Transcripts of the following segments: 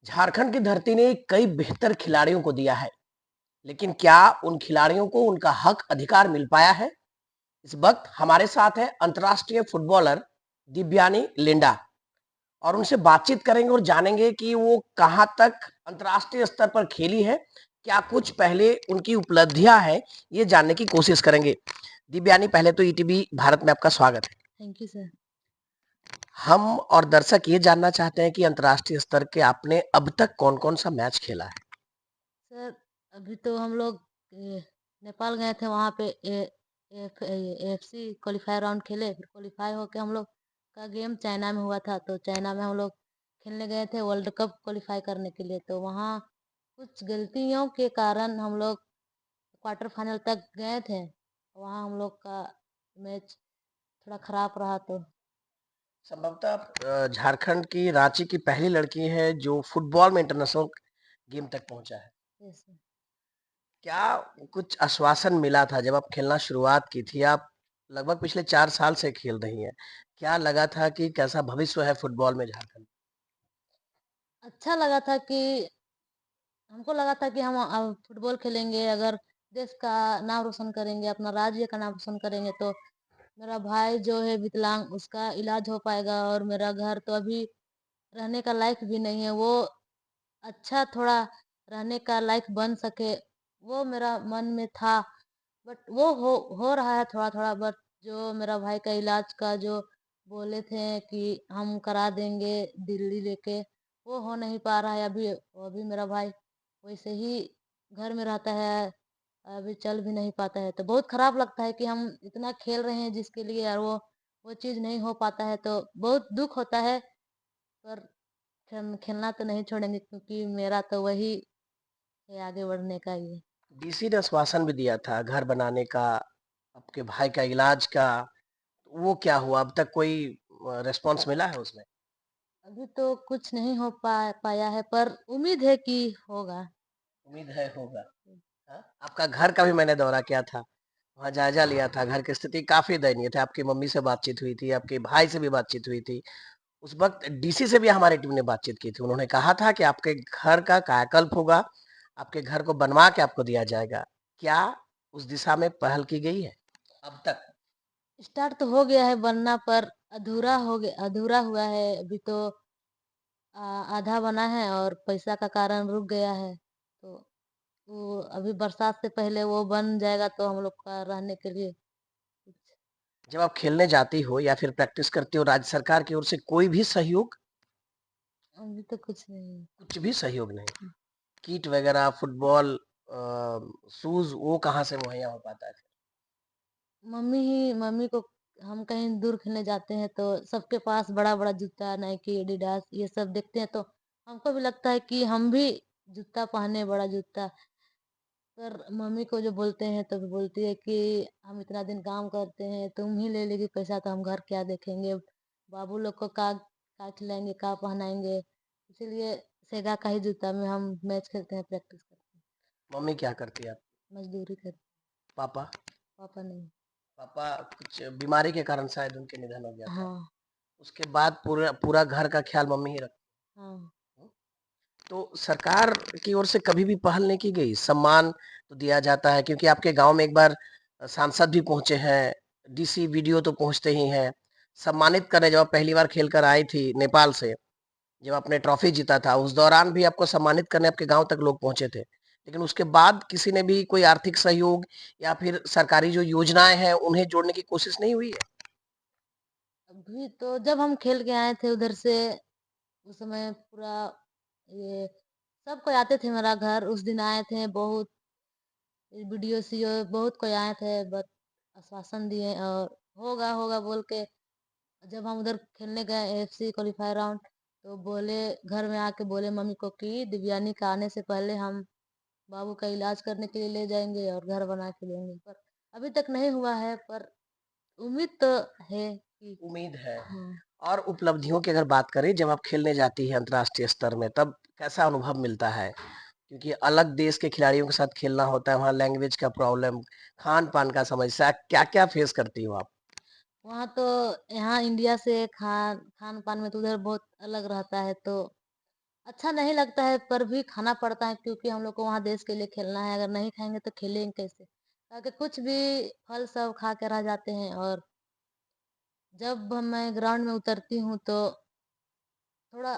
झारखंड की धरती ने कई बेहतर खिलाड़ियों को दिया है, लेकिन क्या उन खिलाड़ियों को उनका हक अधिकार मिल पाया है? इस वक्त हमारे साथ है अंतर्राष्ट्रीय फुटबॉलर दिव्यानी लिंडा और उनसे बातचीत करेंगे और जानेंगे कि वो कहां तक अंतर्राष्ट्रीय स्तर पर खेली है, क्या कुछ पहले उनकी उपलब्धियां हैं, ये जानने की कोशिश करेंगे। दिव्यानी, पहले तो ईटीवी भारत में आपका स्वागत है। Thank you sir. हम और दर्शक ये जानना चाहते हैं कि अंतर्राष्ट्रीय स्तर के आपने अब तक कौन-कौन सा मैच खेला है? सर अभी तो हम लोग नेपाल गए थे, वहाँ पे एफसी क्वालीफायर राउंड खेले, फिर क्वालीफाई होके हम लोग का गेम चाइना में हुआ था। तो चाइना में हम लोग खेलने गए थे वर्ल्ड कप क्वालीफाई करने के लिए। तो वहाँ कुछ गलतियों के कारण हम लोग क्वार्टर फाइनल तक गए थे। वहाँ हम लोग का मैच थोड़ा खराब रहा। तो संभवतः आप झारखंड की रांची की पहली लड़की है जो फुटबॉल में इंटरनेशनल गेम तक पहुंचा है। ऐसे क्या कुछ आश्वासन मिला था जब आप खेलना शुरुआत की थी? आप लगभग पिछले 4 साल से खेल रही हैं। क्या लगा था कि कैसा भविष्य है फुटबॉल में झारखंड? अच्छा लगा था कि हमको लगा था कि हम अब फुटबॉल खेलेंगे, अगर देश का नाम रोशन करेंगे, अपना राज्य का नाम रोशन करेंगे, तो मेरा भाई जो है विकलांग, उसका इलाज हो पाएगा। और मेरा घर तो अभी रहने का लायक भी नहीं है, वो अच्छा थोड़ा रहने का लायक बन सके, वो मेरा मन में था। बट वो हो रहा है थोड़ा थोड़ा। बट जो मेरा भाई का इलाज का जो बोले थे कि हम करा देंगे दिल्ली लेके, वो हो नहीं पा रहा है अभी। अभी मेरा भाई वैसे ही घर में रहता है, अभी चल भी नहीं पाता है। तो बहुत खराब लगता है कि हम इतना खेल रहे हैं जिसके लिए, और वो चीज़ नहीं हो पाता है, तो बहुत दुख होता है। पर खेलना तो नहीं छोड़ेंगे, क्योंकि मेरा तो वही है, आगे बढ़ने का ही। डीसी ने आश्वासन भी दिया था घर बनाने का, आपके भाई का इलाज का। वो क्या हुआ? अब तक कोई रिस्पॉन्स मिला है उसमें? अभी तो कुछ नहीं हो पाया है, पर उम्मीद है कि होगा। उम्मीद है होगा। हाँ? आपका घर का भी मैंने दौरा किया था, वहाँ जायजा लिया था। घर की स्थिति काफी दयनीय थी। आपकी मम्मी से बातचीत हुई थी, आपके भाई से भी बातचीत हुई थी। उस वक्त डीसी से भी हमारी टीम ने बातचीत की थी। उन्होंने कहा था कि आपके घर का कायाकल्प होगा, आपके घर को बनवा के आपको दिया जाएगा। क्या उस दिशा में पहल की गई है अब तक? स्टार्ट तो हो गया है बनना, पर अधूरा हुआ है अभी तो। आधा बना है और पैसा का कारण रुक गया है। तो वो अभी बरसात से पहले वो बन जाएगा, तो हम लोग का रहने के लिए कुछ। जब आप खेलने जाती हो या फिर प्रैक्टिस करती हो, राज्य सरकार की ओर से कोई भी सहयोग? अभी तो कुछ नहीं। कुछ भी सहयोग नहीं? किट वगैरह, फुटबॉल शूज, वो कहाँ से मुहैया हो पाता है? मम्मी को, हम कहीं दूर खेलने जाते हैं तो सबके पास बड़ा बड़ा जूता, नाइकी, एडिडास ये सब देखते हैं, तो हमको भी लगता है कि हम भी जूता पहने, बड़ा जूता। पर मम्मी को जो बोलते हैं तो बोलती है कि हम इतना दिन काम करते हैं, तुम ही ले लेगी पैसा, तो हम घर क्या देखेंगे, बाबू लोग को का खिलाएंगे, का पहनाएंगे। इसीलिए सेगा का ही जूता में हम मैच खेलते हैं, प्रैक्टिस करते हैं। मम्मी क्या करती है आप? मजदूरी करते। पापा? पापा नहीं। पापा कुछ बीमारी के कारण शायद उनके निधन हो गया था। हाँ। उसके बाद पूरा पूरा घर का ख्याल मम्मी ही रखती हाँ। है। तो सरकार की ओर से कभी भी पहल नहीं की गई? सम्मान तो दिया जाता है, क्योंकि आपके गांव में एक बार सांसद भी पहुंचे हैं, डीसी वीडियो तो पहुंचते ही हैं सम्मानित करने। जब आप पहली बार खेल कर आई थी नेपाल से, जब आपने ट्रॉफी जीता था, उस दौरान भी आपको सम्मानित करने आपके गांव तक लोग पहुंचे थे। लेकिन उसके बाद किसी ने भी कोई आर्थिक सहयोग या फिर सरकारी जो योजनाएं हैं उन्हें जोड़ने की कोशिश नहीं हुई है? अभी तो जब हम खेल के आए थे उधर से, उस समय पूरा ये सब कोई आते थे मेरा घर, उस दिन आए थे बहुत वीडियो सीओ, बहुत कोई आए थे। बट आश्वासन दिए और होगा होगा बोल के। जब हम उधर खेलने गए एफसी क्वालीफायर राउंड, तो बोले, घर में आके बोले मम्मी को कि दिव्यानी का आने से पहले हम बाबू का इलाज करने के लिए ले जाएंगे और घर बना के देंगे। पर अभी तक नहीं हुआ है, पर उम्मीद तो है कि। उम्मीद है। हाँ। और उपलब्धियों की अगर बात करें, जब आप खेलने जाती है अंतर्राष्ट्रीय स्तर में, तब कैसा अनुभव मिलता है? क्योंकि अलग देश के खिलाड़ियों के साथ खेलना होता है, वहाँ लैंग्वेज का प्रॉब्लम, खान पान का समस्या, क्या क्या फेस करती हो आप? वहाँ तो, यहाँ इंडिया से खान खान पान में तो उधर बहुत अलग रहता है। तो अच्छा नहीं लगता है पर भी खाना पड़ता है क्योंकि हम लोग को वहाँ देश के लिए खेलना है। अगर नहीं खाएँगे तो खेलेंगे कैसे? ताकि कुछ भी फल सब खा के रह जाते हैं और जब मैं ग्राउंड में उतरती हूँ तो थोड़ा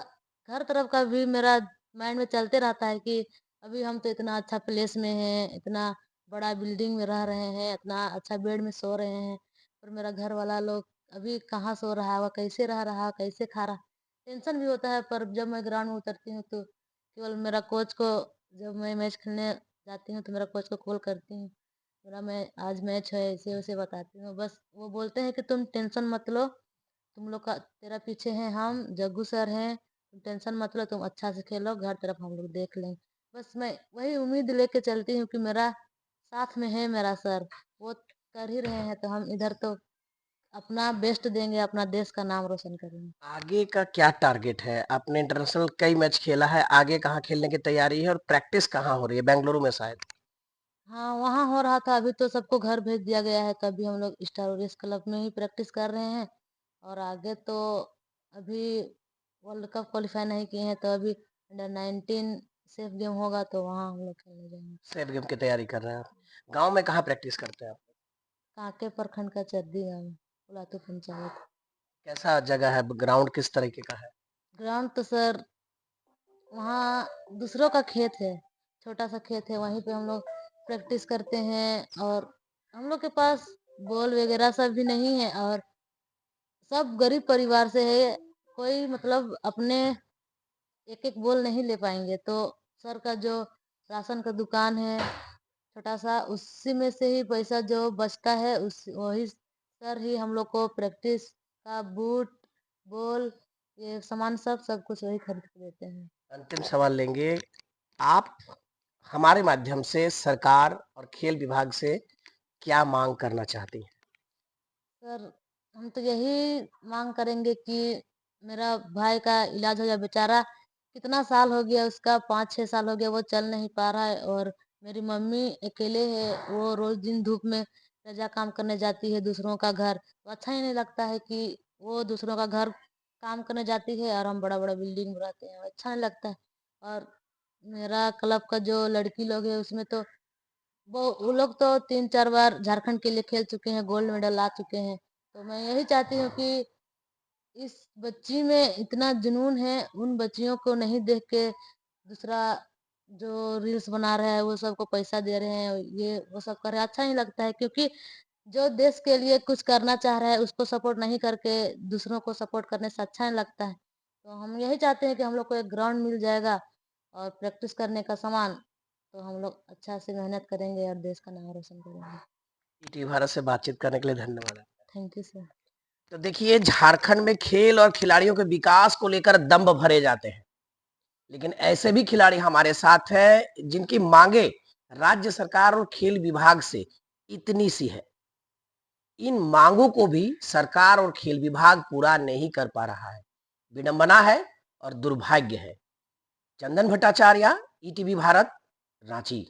हर तरफ का भी मेरा माइंड में चलते रहता है कि अभी हम तो इतना अच्छा प्लेस में हैं, इतना बड़ा बिल्डिंग में रह रहे हैं, इतना अच्छा बेड में सो रहे हैं, और मेरा घर वाला लोग अभी कहाँ सो रहा होगा, कैसे रह रहा, कैसे खा रहा। टेंशन भी होता है पर जब मैं ग्राउंड में उतरती हूँ तो केवल मेरा कोच को, जब मैं मैच खेलने जाती हूँ तो मेरा कोच को कॉल करती हूँ, मेरा मैं आज मैच है ऐसे वैसे बताती हूँ। बस वो बोलते हैं कि तुम टेंशन मत लो, तुम लोग का तेरा पीछे हैं हम, जग्गू सर हैं, तुम टेंशन मत लो, तुम अच्छा से खेलो, घर तरफ हम लोग देख लेंगे। बस मैं वही उम्मीद लेके चलती हूँ कि मेरा साथ में है मेरा सर, वो कर ही रहे हैं तो हम इधर तो अपना बेस्ट देंगे, अपना देश का नाम रोशन करेंगे। आगे का क्या टारगेट है? आपने इंटरनेशनल कई मैच खेला है, आगे कहाँ खेलने की तैयारी है और प्रैक्टिस कहाँ हो रही है? बेंगलुरु में शायद। हाँ, वहाँ हो रहा था, अभी तो सबको घर भेज दिया गया है, तो अभी हम लोग स्टार वॉरियर्स क्लब में ही प्रैक्टिस कर रहे हैं। और आगे तो अभी वर्ल्ड कप क्वालिफाई नहीं किए हैं तो अभी अंडर 19 सेफ गेम होगा तो वहाँ हम लोग खेलने जाएंगे। सेफ गेम की तैयारी कर रहे हैं आप। गाँव में कहाँ प्रैक्टिस करते हैं आप? कांके प्रखंड का चरदी गाँव, उलातू पंचायत। कैसा जगह है? ग्राउंड किस तरीके का है? ग्राउंड तो सर वहाँ दूसरों का खेत है, छोटा सा खेत है, वहीं पे हम लोग प्रैक्टिस करते हैं। और हम लोग के पास बॉल वगैरह सब भी नहीं है और सब गरीब परिवार से है, कोई मतलब अपने एक एक बॉल नहीं ले पाएंगे, तो सर का जो राशन का दुकान है छोटा सा, उसी में से ही पैसा जो बचता है उस वही सर ही हम लोग को प्रैक्टिस का बूट, बॉल, ये सामान सब कुछ वही खरीद के देते हैं। अंतिम सवाल लेंगे। आप हमारे माध्यम से सरकार और खेल विभाग से क्या मांग करना चाहती हैं? सर हम तो यही मांग करेंगे कि मेरा भाई का इलाज हो जाए, बेचारा कितना साल हो गया उसका, 5-6 साल हो गया वो चल नहीं पा रहा है। और मेरी मम्मी अकेले है, वो रोज दिन धूप में रजा काम करने जाती है दूसरों का घर, तो अच्छा ही नहीं लगता है कि वो दूसरों का घर काम करने जाती है और हम बड़ा बड़ा बिल्डिंग में रहते हैं, अच्छा नहीं लगता है। और मेरा क्लब का जो लड़की लोग है उसमें तो वो लोग तो 3-4 बार झारखंड के लिए खेल चुके हैं, गोल्ड मेडल ला चुके हैं। तो मैं यही चाहती हूँ कि इस बच्ची में इतना जुनून है, उन बच्चियों को नहीं देख के दूसरा जो रील्स बना रहा है वो सबको पैसा दे रहे हैं, ये वो सब कर रहे हैं, अच्छा नहीं लगता है। क्योंकि जो देश के लिए कुछ करना चाह रहा है उसको सपोर्ट नहीं करके दूसरों को सपोर्ट करने से अच्छा नहीं लगता है। तो हम यही चाहते हैं कि हम लोग को एक ग्राउंड मिल जाएगा और प्रैक्टिस करने का सामान, तो हम लोग अच्छा से मेहनत करेंगे और देश का नाम रोशन करेंगे। ईटी भारत से बातचीत करने के लिए धन्यवाद। Thank you sir. तो देखिए, झारखंड में खेल और खिलाड़ियों के विकास को लेकर दंभ भरे जाते हैं, लेकिन ऐसे भी खिलाड़ी हमारे साथ हैं जिनकी मांगे राज्य सरकार और खेल विभाग से इतनी सी है। इन मांगों को भी सरकार और खेल विभाग पूरा नहीं कर पा रहा है। विडंबना है और दुर्भाग्य है। चंदन भट्टाचार्य, ईटीवी भारत, रांची।